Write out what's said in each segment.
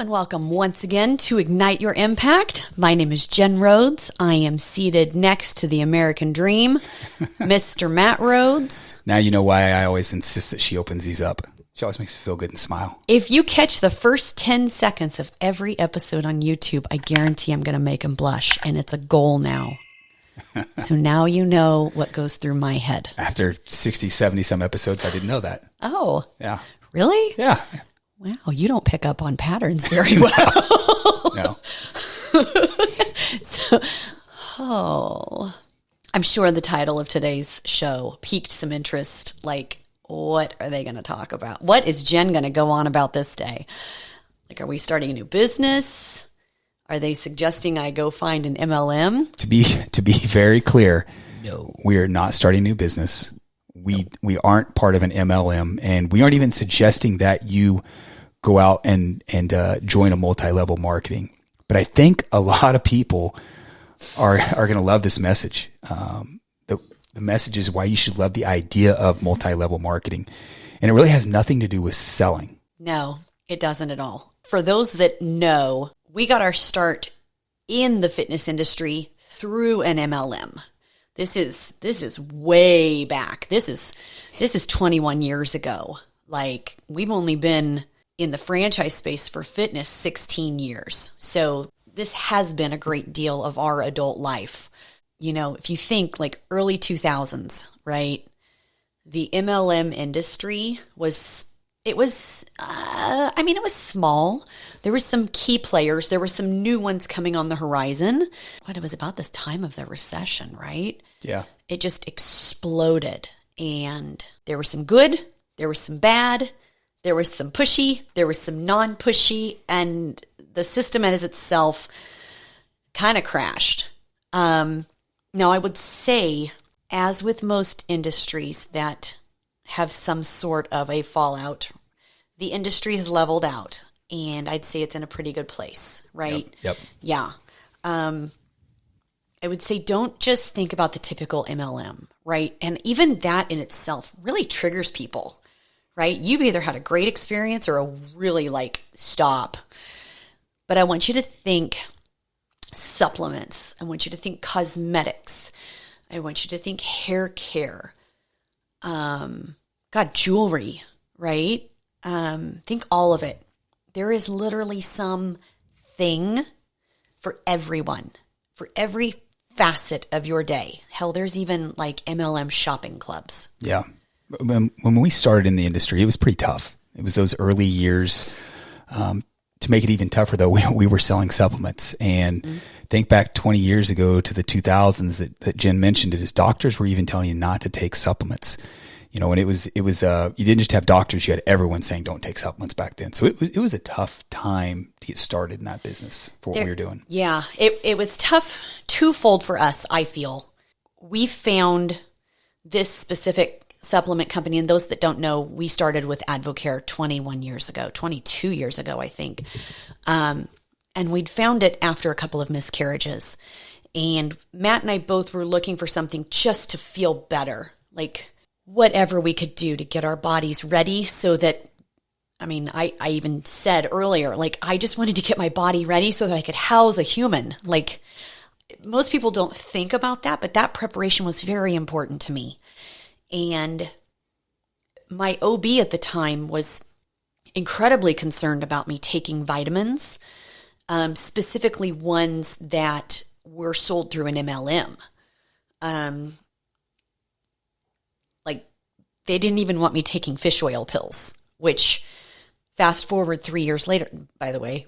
and welcome once again to Ignite Your Impact. My name is Jen Rhodes. I am seated next to the American Dream, Mr. Matt Rhodes. Now you know why I always insist that she opens these up. She always makes me feel good and smile. If you catch the first 10 seconds of every episode on YouTube, I guarantee I'm going to make him blush, and it's a goal now. So now you know what goes through my head. After 60, 70 some episodes, I didn't know that. Oh. Yeah. Really? Yeah. Wow, you don't pick up on patterns very well. No. I'm sure the title of today's show piqued some interest. Like, what are they going to talk about? What is Jen going to go on about this day? Like, are we starting a new business? Are they suggesting I go find an MLM? To be very clear, no, we are not starting a new business. We aren't part of an MLM, and we aren't even suggesting that you go out and join a multi-level marketing. But I think a lot of people are going to love this message. The message is why you should love the idea of multi-level marketing. And it really has nothing to do with selling. No, it doesn't at all. For those that know, we got our start in the fitness industry through an MLM. This is way back. This is 21 years ago. Like, we've only been in the franchise space for fitness 16 years. So this has been a great deal of our adult life. You know, if you think like early 2000s, right? The MLM industry was small. There were some key players. There were some new ones coming on the horizon. It was about this time of the recession, right? Yeah. It just exploded. And there was some good, there was some bad, there was some pushy, there was some non-pushy, and the system as itself kind of crashed. Now, I would say, as with most industries that have some sort of a fallout, the industry has leveled out, and I'd say it's in a pretty good place, right? Yep. Yeah. I would say don't just think about the typical MLM, right? And even that in itself really triggers people, right? You've either had a great experience or a really stop. But I want you to think supplements. I want you to think cosmetics. I want you to think hair care. Jewelry, right? Think all of it. There is literally something for everyone, for every facet of your day. Hell, there's even MLM shopping clubs. Yeah. When we started in the industry, it was pretty tough. It was those early years. To make it even tougher, though, we were selling supplements. And think back 20 years ago to the 2000s that Jen mentioned it, is doctors were even telling you not to take supplements. You know, and it was you didn't just have doctors, you had everyone saying don't take supplements back then. So it was a tough time to get started in that business for what we were doing. Yeah, it was tough twofold for us, I feel. We found this specific supplement company, and those that don't know, we started with Advocare 22 years ago, I think. And we'd found it after a couple of miscarriages. And Matt and I both were looking for something just to feel better, like whatever we could do to get our bodies ready so that, I even said earlier, I just wanted to get my body ready so that I could house a human. Most people don't think about that, but that preparation was very important to me. And my OB at the time was incredibly concerned about me taking vitamins, specifically ones that were sold through an MLM. They didn't even want me taking fish oil pills, which fast forward 3 years later, by the way,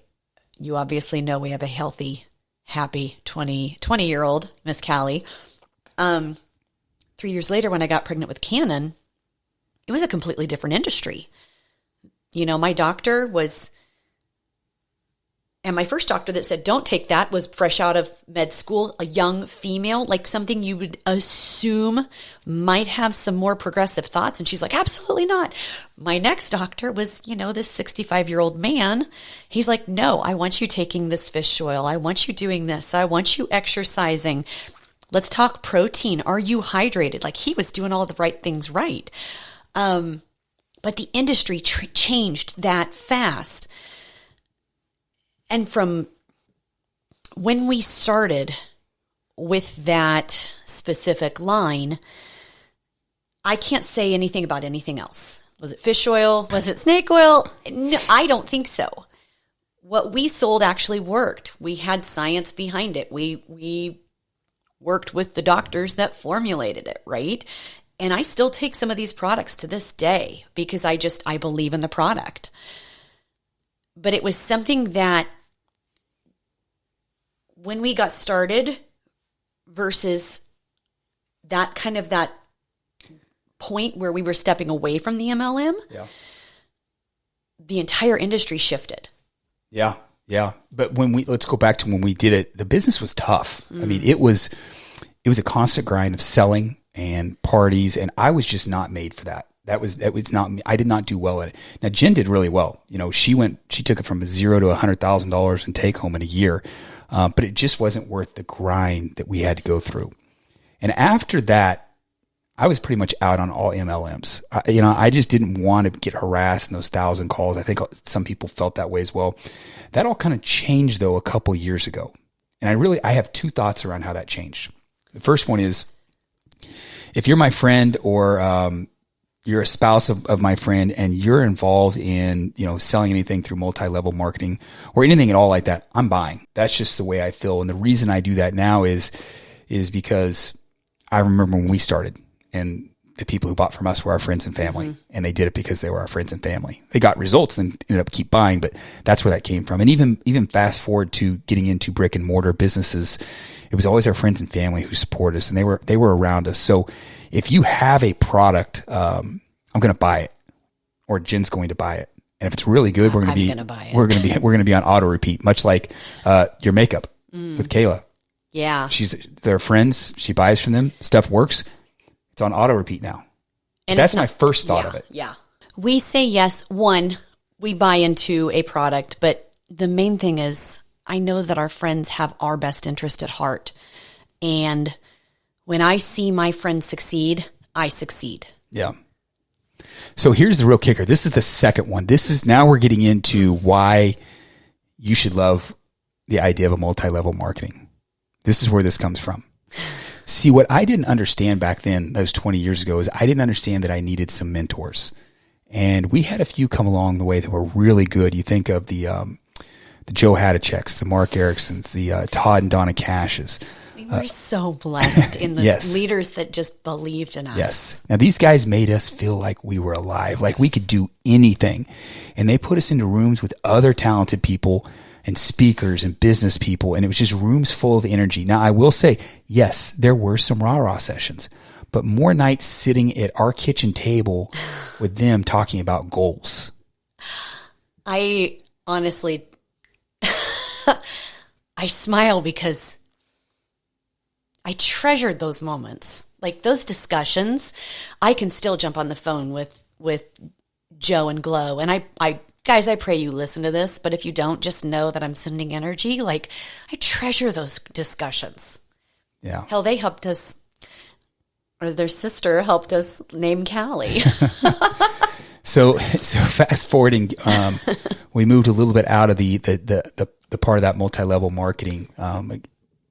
you obviously know we have a healthy, happy 20-year-old, Miss Callie. 3 years later, when I got pregnant with Cannon, it was a completely different industry. You know, my doctor was, and my first doctor that said, don't take that, was fresh out of med school, a young female, something you would assume might have some more progressive thoughts. And she's like, absolutely not. My next doctor was, this 65-year-old man. He's like, no, I want you taking this fish oil. I want you doing this. I want you exercising. Let's talk protein. Are you hydrated? He was doing all the right things right. But the industry changed that fast. And from when we started with that specific line, I can't say anything about anything else. Was it fish oil? Was it snake oil? No, I don't think so. What we sold actually worked. We had science behind it. We worked with the doctors that formulated it, right? And I still take some of these products to this day because I believe in the product. But it was something that when we got started versus that point where we were stepping away from the MLM, the entire industry shifted. Yeah. Yeah. But let's go back to when we did it, the business was tough. I mean, it was a constant grind of selling and parties, and I was just not made for that. That was not me. I did not do well at it. Now Jen did really well. She took it from $0 to $100,000 in take home in a year. But it just wasn't worth the grind that we had to go through. And after that, I was pretty much out on all MLMs. I just didn't want to get harassed in those 1,000 calls. I think some people felt that way as well. That all kind of changed though a couple years ago. And I have two thoughts around how that changed. The first one is, if you're my friend or you're a spouse of my friend and you're involved in, selling anything through multi-level marketing or anything at all like that, I'm buying. That's just the way I feel. And the reason I do that now is because I remember when we started and the people who bought from us were our friends and family, and they did it because they were our friends and family. They got results and ended up keep buying, but that's where that came from. And even fast forward to getting into brick and mortar businesses, it was always our friends and family who supported us, and they were around us. So if you have a product, I'm going to buy it, or Jen's going to buy it. And if it's really good, we're going to be on auto repeat, much like your makeup with Kayla. Yeah. They're friends. She buys from them. Stuff works. It's on auto repeat now. And that's my first thought of it. Yeah. We say yes. One, we buy into a product, but the main thing is I know that our friends have our best interest at heart. And when I see my friends succeed, I succeed. Yeah. So here's the real kicker. This is the second one. Now we're getting into why you should love the idea of a multi-level marketing. This is where this comes from. See, what I didn't understand back then, those 20 years ago, is I didn't understand that I needed some mentors. And we had a few come along the way that were really good. You think of the Joe Hadacheks, the Mark Ericksons, the Todd and Donna Cashes. We were so blessed in the leaders that just believed in us. Yes. Now, these guys made us feel like we were alive, like we could do anything. And they put us into rooms with other talented people and speakers and business people, and it was just rooms full of energy. Now, I will say, yes, there were some rah-rah sessions, but more nights sitting at our kitchen table with them talking about goals. I honestly, I smile because I treasured those moments. Like those discussions, I can still jump on the phone with Joe and Glow, and I guys, I pray you listen to this, but if you don't, just know that I'm sending energy. Like, I treasure those discussions. Yeah. Hell, they helped us, or their sister helped us name Callie. So fast forwarding, we moved a little bit out of the part of that multi-level marketing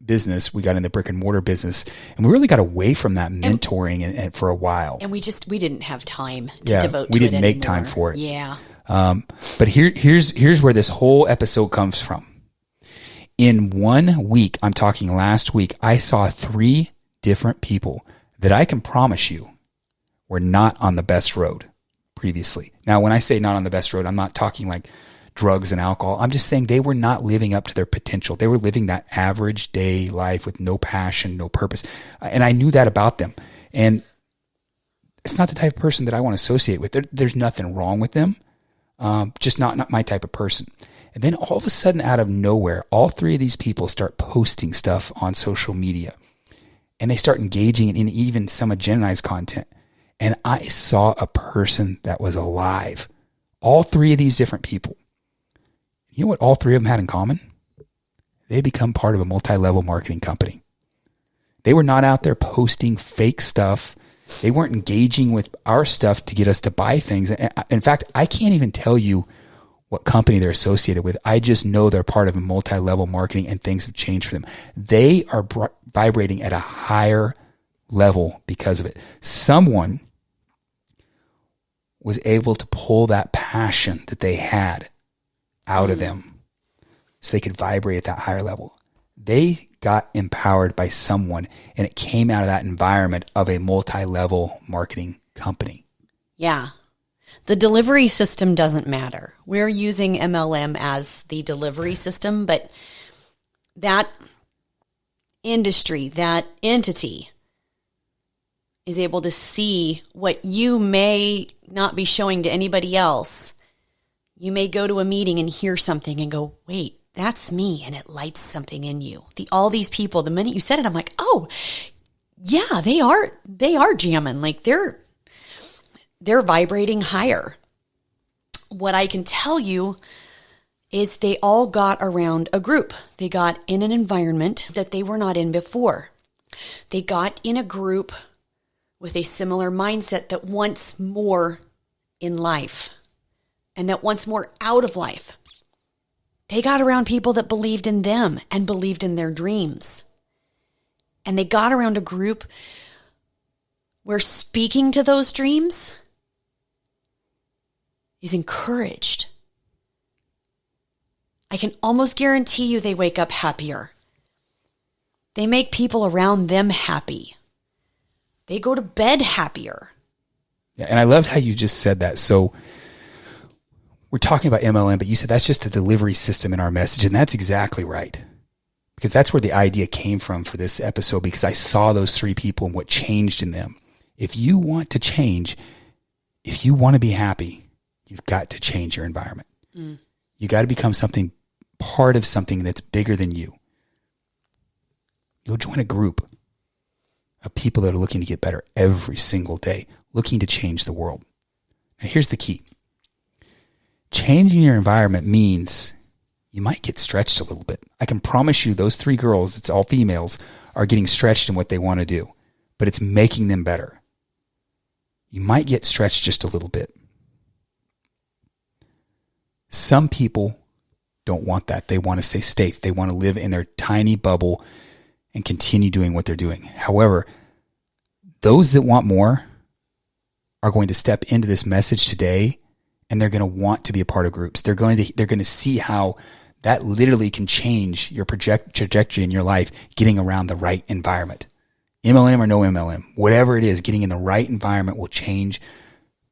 business. We got in the brick and mortar business, and we really got away from that mentoring and for a while. And we didn't have time to devote to it anymore. We didn't make time for it. Yeah. But here's where this whole episode comes from. In 1 week, I'm talking last week, I saw 3 different people that I can promise you were not on the best road previously. Now, when I say not on the best road, I'm not talking like drugs and alcohol. I'm just saying they were not living up to their potential. They were living that average day life with no passion, no purpose. And I knew that about them. And it's not the type of person that I want to associate with. There's nothing wrong with them. Just not my type of person. And then all of a sudden, out of nowhere, all 3 of these people start posting stuff on social media, and they start engaging in even some of Jen and I's content. And I saw a person that was alive. All 3 of these different people. You know what all 3 of them had in common? They become part of a multi-level marketing company. They were not out there posting fake stuff. They weren't engaging with our stuff to get us to buy things. In fact, I can't even tell you what company they're associated with. I just know they're part of a multi-level marketing and things have changed for them. They are vibrating at a higher level because of it. Someone was able to pull that passion that they had out of them so they could vibrate at that higher level. They got empowered by someone, and it came out of that environment of a multi-level marketing company. Yeah. The delivery system doesn't matter. We're using MLM as the delivery system, but that industry, that entity is able to see what you may not be showing to anybody else. You may go to a meeting and hear something and go, wait, that's me. And it lights something in you. All these people, the minute you said it, I'm like, oh yeah, they are jamming. Like they're vibrating higher. What I can tell you is they all got around a group. They got in an environment that they were not in before. They got in a group with a similar mindset that wants more in life and that wants more out of life. They got around people that believed in them and believed in their dreams. And they got around a group where speaking to those dreams is encouraged. I can almost guarantee you they wake up happier. They make people around them happy. They go to bed happier. Yeah, and I loved how you just said that. So we're talking about MLM, but you said that's just a delivery system in our message, and that's exactly right. Because that's where the idea came from for this episode, because I saw those three people and what changed in them. If you want to change, if you want to be happy, you've got to change your environment. You got to become part of something that's bigger than you. You'll join a group of people that are looking to get better every single day, looking to change the world. Now, here's the key. Changing your environment means you might get stretched a little bit. I can promise you those three girls, it's all females, are getting stretched in what they want to do, but it's making them better. You might get stretched just a little bit. Some people don't want that. They want to stay safe. They want to live in their tiny bubble and continue doing what they're doing. However, those that want more are going to step into this message today, and they're going to want to be a part of groups. They're going to see how that literally can change your trajectory in your life, getting around the right environment. MLM or no MLM, whatever it is, getting in the right environment will change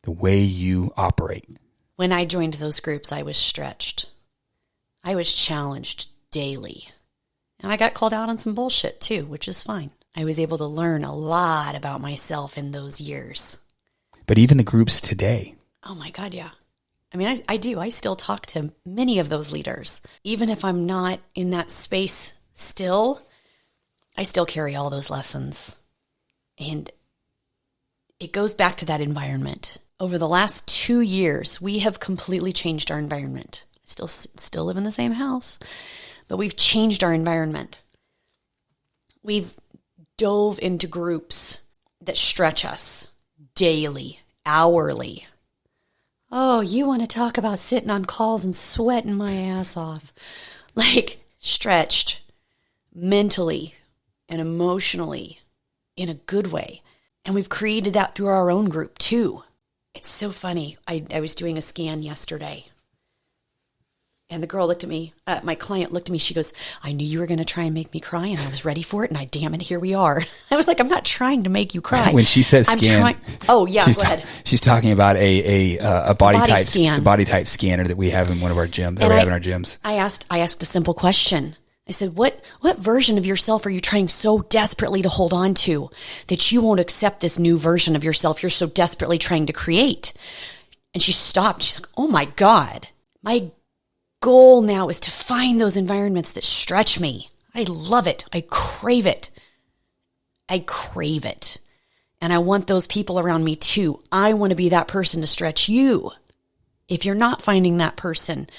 the way you operate. When I joined those groups, I was stretched. I was challenged daily. And I got called out on some bullshit too, which is fine. I was able to learn a lot about myself in those years. But even the groups today. Oh my God, yeah. I mean, I do. I still talk to many of those leaders. Even if I'm not in that space still, I still carry all those lessons. And it goes back to that environment. Over the last 2 years, we have completely changed our environment. Still live in the same house, but we've changed our environment. We've dove into groups that stretch us daily, hourly. Oh, you want to talk about sitting on calls and sweating my ass off. Like stretched mentally and emotionally in a good way. And we've created that through our own group too. It's so funny. I was doing a scan yesterday. And the girl looked at me, my client looked at me, she goes, I knew you were going to try and make me cry, and I was ready for it, and damn it, here we are. I was like, I'm not trying to make you cry. When she says scan, oh yeah, go ahead. She's talking about a body type scan. Body type scanner that we have in one of our gyms, that we have in our gyms. I asked a simple question. I said, what version of yourself are you trying so desperately to hold on to that you won't accept this new version of yourself you're so desperately trying to create? And she stopped. She's like, oh my God, my goal now is to find those environments that stretch me. I love it. I crave it. I crave it. And I want those people around me too. I want to be that person to stretch you. If you're not finding that person,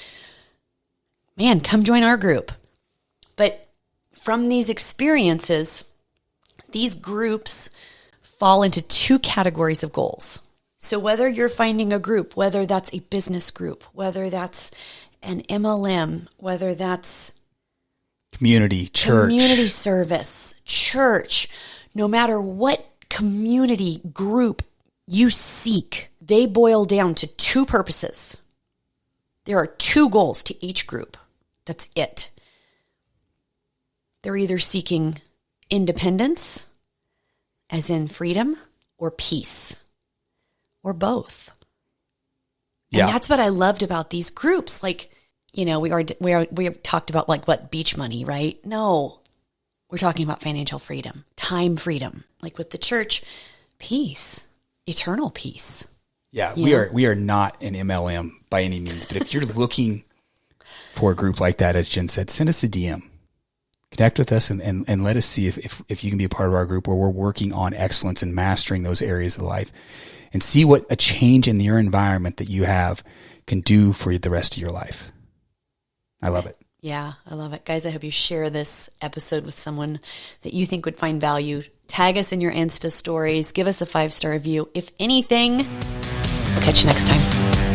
man, come join our group. But from these experiences, these groups fall into two categories of goals. So whether you're finding a group, whether that's a business group, whether that's an MLM, whether that's community, church, community service, church, no matter what community group you seek, they boil down to two purposes. There are two goals to each group. That's it. They're either seeking independence, as in freedom, or peace, or both. And that's what I loved about these groups. Like, you know, we talked about like what beach money, right? No, we're talking about financial freedom, time freedom. Like with the church, peace, eternal peace. Yeah, we are not an MLM by any means. But if you're looking for a group like that, as Jen said, send us a DM. Connect with us and let us see if you can be a part of our group where we're working on excellence and mastering those areas of life, and see what a change in your environment that you have can do for the rest of your life. I love it. Yeah, I love it. Guys, I hope you share this episode with someone that you think would find value. Tag us in your Insta stories. Give us a 5-star review. If anything, we'll catch you next time.